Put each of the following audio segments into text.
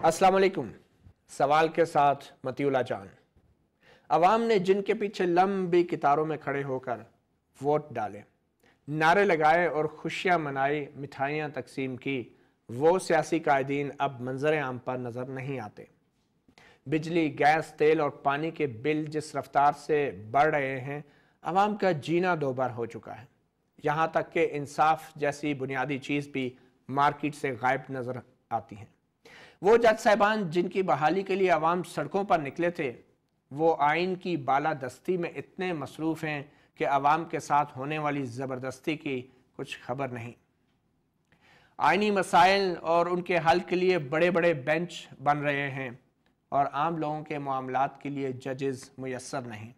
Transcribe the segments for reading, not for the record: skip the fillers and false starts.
अस्सलाम वालेकुम। सवाल के साथ मतीउल्लाह जान। अवाम ने जिनके पीछे लंबी कतारों में खड़े होकर वोट डाले, नारे लगाए और खुशियां मनाई, मिठाइयां तकसीम की, वो सियासी कायदीन अब मंजर आम पर नज़र नहीं आते। बिजली, गैस, तेल और पानी के बिल जिस रफ्तार से बढ़ रहे हैं, अवाम का जीना दोबार हो चुका है। यहाँ तक कि इंसाफ जैसी बुनियादी चीज़ भी मार्केट से गायब नज़र आती हैं। वो जज साहिबान जिनकी बहाली के लिए अवाम सड़कों पर निकले थे, वो आइन की बालादस्ती में इतने मसरूफ़ हैं कि अवाम के साथ होने वाली ज़बरदस्ती की कुछ खबर नहीं। आइनी मसाइल और उनके हल के लिए बड़े बड़े बेंच बन रहे हैं और आम लोगों के मामलात के लिए जजेस मुयस्सर नहीं।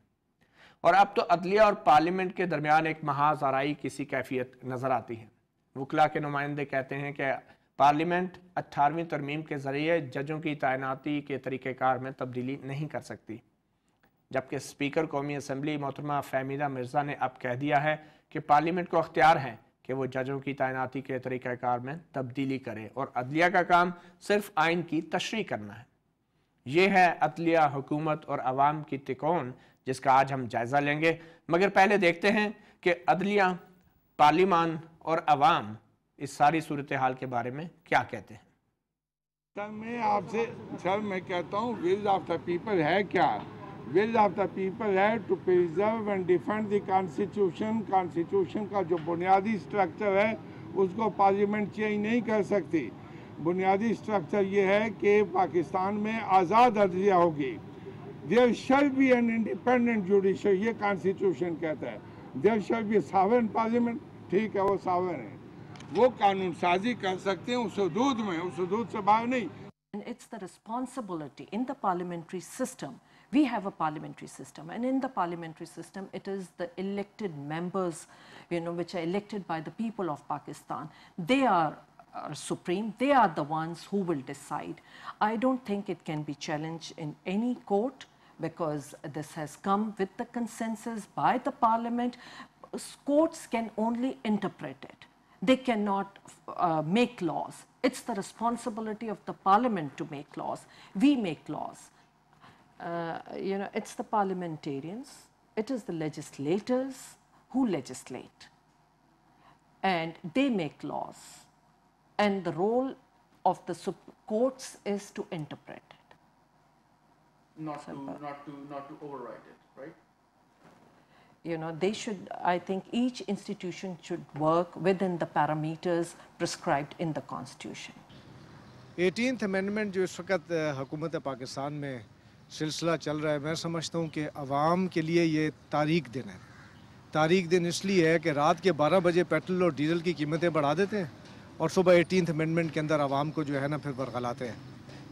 और अब तो अदलिया और पार्लियामेंट के दरमियान एक महाज आराई किसी कैफियत नज़र आती है। वकला के नुमाइंदे कहते हैं कि पार्लियामेंट 18वीं तरमीम के ज़रिए जजों की तैनाती के तरीक़ेकार में तब्दीली नहीं कर सकती, जबकि स्पीकर कौमी असम्बली मोहतरमा फहमीदा मिर्ज़ा ने अब कह दिया है कि पार्लियामेंट को अख्तियार है कि वो जजों की तैनाती के तरीक़ेकार में तब्दीली करे और अदलिया का काम सिर्फ आइन की तशरीह करना है। ये है अदलिया, हुकूमत और अवाम की तिकोन, जिसका आज हम जायज़ा लेंगे। मगर पहले देखते हैं कि अदलिया, पार्लिमान और अवाम इस सारी सूरत हाल के बारे में क्या कहते हैं। मैं कहता हूँ विल ऑफ द पीपल है क्या? विल ऑफ द पीपल है to preserve and defend the constitution. Constitution का जो बुनियादी स्ट्रक्चर है उसको पार्लियामेंट चेंज नहीं कर सकती। बुनियादी स्ट्रक्चर ये है कि पाकिस्तान में आज़ाद अदलिया होगी। There shall be an independent judiciary, ये कॉन्स्टिट्यूशन कहता है। There shall be sovereign parliament, ठीक है, वो सॉवरेन है, वो कानून साजी कर सकते हैं उस हदूद में, उस हदूद से बाहर नहीं। And it's the responsibility in the parliamentary system. We have a parliamentary system, and in the parliamentary system, it is the elected members, which are elected by the people of Pakistan. They are supreme. They are the ones who will decide. I don't think it can be challenged in any court because this has come with the consensus by the parliament. Courts can only interpret it. They cannot make laws. It's the responsibility of the parliament to make laws. We make laws. It's the parliamentarians, it is the legislators who legislate, and they make laws. And the role of the courts is to interpret it. Not to override it, right? They should, I think each institution should work within the parameters prescribed in the Constitution. 18th Amendment जो इस वक्त हुकूमत पाकिस्तान में सिलसिला चल रहा है, मैं समझता हूँ कि अवाम के लिए ये तारीख दिन है। तारीख दिन इसलिए है कि रात के 12 बजे पेट्रोल और डीजल की कीमतें बढ़ा देते हैं और सुबह 18th Amendment के अंदर अवाम को जो है ना फिर बरगलाते हैं।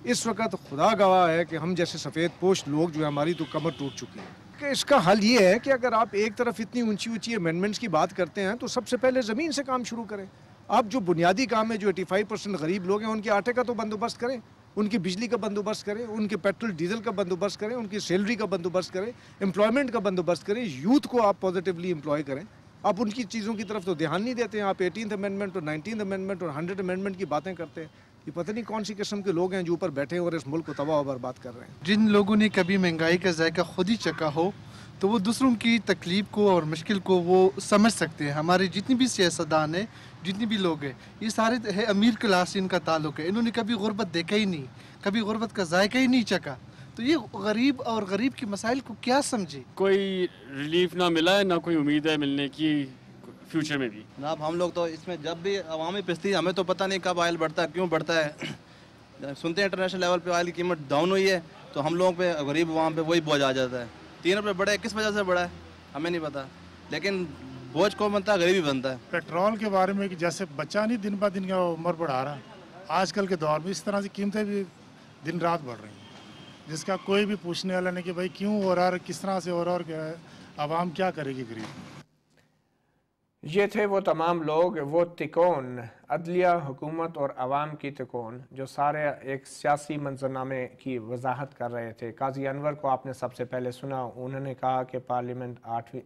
इस वक्त खुदा गवाह है कि हम जैसे सफ़ेद पोश लोग जो है हमारी तो कमर टूट चुकी है। कि इसका हल ये है कि अगर आप एक तरफ इतनी ऊंची ऊंची अमेंडमेंट्स की बात करते हैं तो सबसे पहले ज़मीन से काम शुरू करें। आप जो बुनियादी काम है, जो 85% गरीब लोग हैं, उनके आटे का तो बंदोबस्त करें, उनकी बिजली का बंदोबस्त करें, उनके पेट्रोल डीजल का बंदोबस्त करें, उनकी सैलरी का बंदोबस्त करें, एम्प्लॉयमेंट का बंदोबस्त करें, यूथ को आप पॉजिटिवली एम्प्लॉय करें। आप उनकी चीज़ों की तरफ तो ध्यान नहीं देते हैं। आप 18th Amendment और 19th Amendment और 100th Amendment की बातें करते हैं। ये पता नहीं कौन सी किस्म के लोग हैं जो ऊपर बैठे हैं और इस मुल्क को तबाह और बर्बाद कर रहे हैं। जिन लोगों ने कभी महंगाई का जायका खुद ही चखा हो तो वो दूसरों की तकलीफ को और मुश्किल को वो समझ सकते हैं। हमारे जितनी भी सियासतदान हैं, जितनी भी लोग हैं, ये सारे है अमीर क्लास से इनका ताल्लुक है। इन्होंने कभी गुर्बत देखा ही नहीं, कभी गुर्बत का जायका ही नहीं चखा, तो ये गरीब और गरीब के मसाइल को क्या समझे। कोई रिलीफ ना मिला है, ना कोई उम्मीद है मिलने की फ्यूचर में भी। जनाब हम लोग तो इसमें जब भी अवामी पिस्ती, हमें तो पता नहीं कब ऑयल बढ़ता है, क्यों बढ़ता है। सुनते हैं इंटरनेशनल लेवल पे ऑयल की कीमत डाउन हुई है तो हम लोगों पे गरीब अवाम पे वही बोझ आ जाता है। 3 रुपये बढ़ा है, किस वजह से बढ़ा है हमें नहीं पता, लेकिन बोझ कौन बनता है? गरीबी बनता है। पेट्रोल के बारे में कि जैसे बच्चा नहीं दिन ब दिन का उम्र बढ़ा रहा, आजकल के दौर में इस तरह से कीमतें भी दिन रात बढ़ रही हैं, जिसका कोई भी पूछने वाला नहीं कि भाई क्यों हो रहा है, किस तरह से हो रहा है और आवाम क्या करेगी गरीब। ये थे वो तमाम लोग, वो तिकोन, अदलिया, हुकूमत और अवाम की तिकोन, जो सारे एक सियासी मंजरनामे की वजाहत कर रहे थे। काजी अनवर को आपने सबसे पहले सुना। उन्होंने कहा कि पार्लियामेंट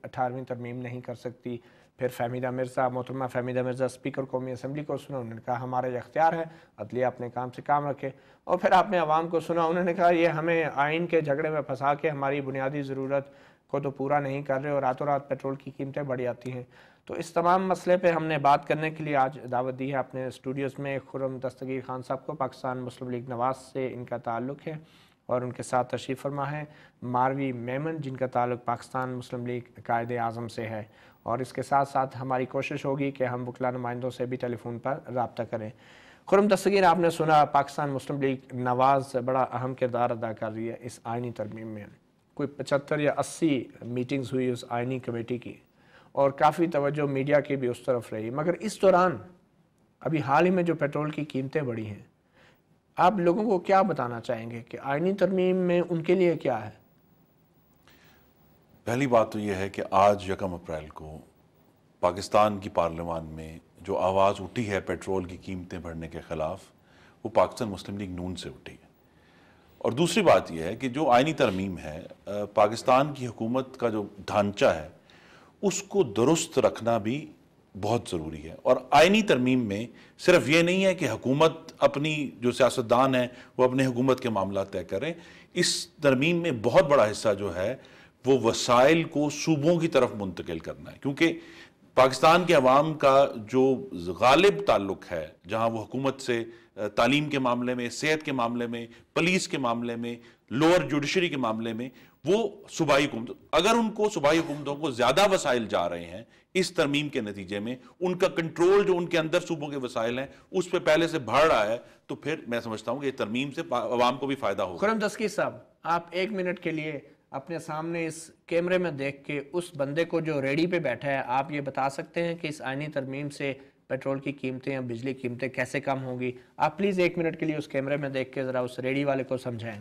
18वीं तरमीम नहीं कर सकती, फिर फहमीदा मिर्ज़ा, मोहतरमा फहमीदा मिर्ज़ा स्पीकर कौमी असम्बली को सुना, उन्होंने कहा हमारा ये अख्तियार है, अदलिया अपने काम से काम रखे। और फिर आपने आवाम को सुना, उन्होंने कहा ये हमें आइन के झगड़े में फंसा के हमारी बुनियादी ज़रूरत को तो पूरा नहीं कर रहे और रातों रात पेट्रोल की कीमतें बढ़ जाती हैं। तो इस तमाम मसले पे हमने बात करने के लिए आज दावत दी है अपने स्टूडियोज़ में खुर्रम दस्तगीर खान साहब को। पाकिस्तान मुस्लिम लीग नवाज़ से इनका ताल्लुक़ है और उनके साथ तशरीफ़ फरमा है मारवी मेमन, जिनका ताल्लुक़ पाकिस्तान मुस्लिम लीग कायदे आज़म से है। और इसके साथ साथ हमारी कोशिश होगी कि हम वकला नुमाइंदों से भी टेलीफोन पर रब्ता करें। खुर्रम दस्तगीर, आपने सुना पाकिस्तान मुस्लिम लीग नवाज़ बड़ा अहम किरदार अदा कर रही है इस आइनी तरमीम में। कोई 75 या 80 मीटिंग्स हुई उस आइनी कमेटी की और काफ़ी तवज्जो मीडिया की भी उस तरफ रही। मगर इस दौरान अभी हाल ही में जो पेट्रोल की कीमतें बढ़ी हैं, आप लोगों को क्या बताना चाहेंगे कि आइनी तरमीम में उनके लिए क्या है? पहली बात तो यह है कि आज 1 अप्रैल को पाकिस्तान की पार्लियामान में जो आवाज़ उठी है पेट्रोल की कीमतें बढ़ने के ख़िलाफ़, वो पाकिस्तान मुस्लिम लीग नून से उठी है। और दूसरी बात यह है कि जो आइनी तरमीम है, पाकिस्तान की हुकूमत का जो ढांचा है उसको दुरुस्त रखना भी बहुत ज़रूरी है। और आइनी तरमीम में सिर्फ ये नहीं है कि हुकूमत अपनी जो सियासतदान है वो अपने हुकूमत के मामला तय करें। इस तरमीम में बहुत बड़ा हिस्सा जो है वो वसाइल को सूबों की तरफ मुंतकिल करना है, क्योंकि पाकिस्तान के अवाम का जो गालिब ताल्लुक है, जहाँ वो हुकूमत से तालीम के मामले में, सेहत के मामले में, पुलिस के मामले में, लोअर जुडिशरी के मामले में, वो सूबाई हुकूमत, अगर उनको सूबाई हुकूमतों को ज़्यादा वसाइल जा रहे हैं इस तरमीम के नतीजे में, उनका कंट्रोल जो उनके अंदर सूबों के वसाइल हैं उस पर पहले से बढ़ रहा है, तो फिर मैं समझता हूँ कि तरमीम से अवाम को भी फ़ायदा होगा। खुर्रम दस्तगीर साहब, आप 1 मिनट के लिए अपने सामने इस कैमरे में देख के उस बंदे को जो रेडी पे बैठा है, आप ये बता सकते हैं कि इस आइनी तरमीम से पेट्रोल की कीमतें या बिजली कीमतें कैसे कम होंगी? आप प्लीज़ 1 मिनट के लिए उस कैमरे में देख के ज़रा उस रेडी वाले को समझाएं।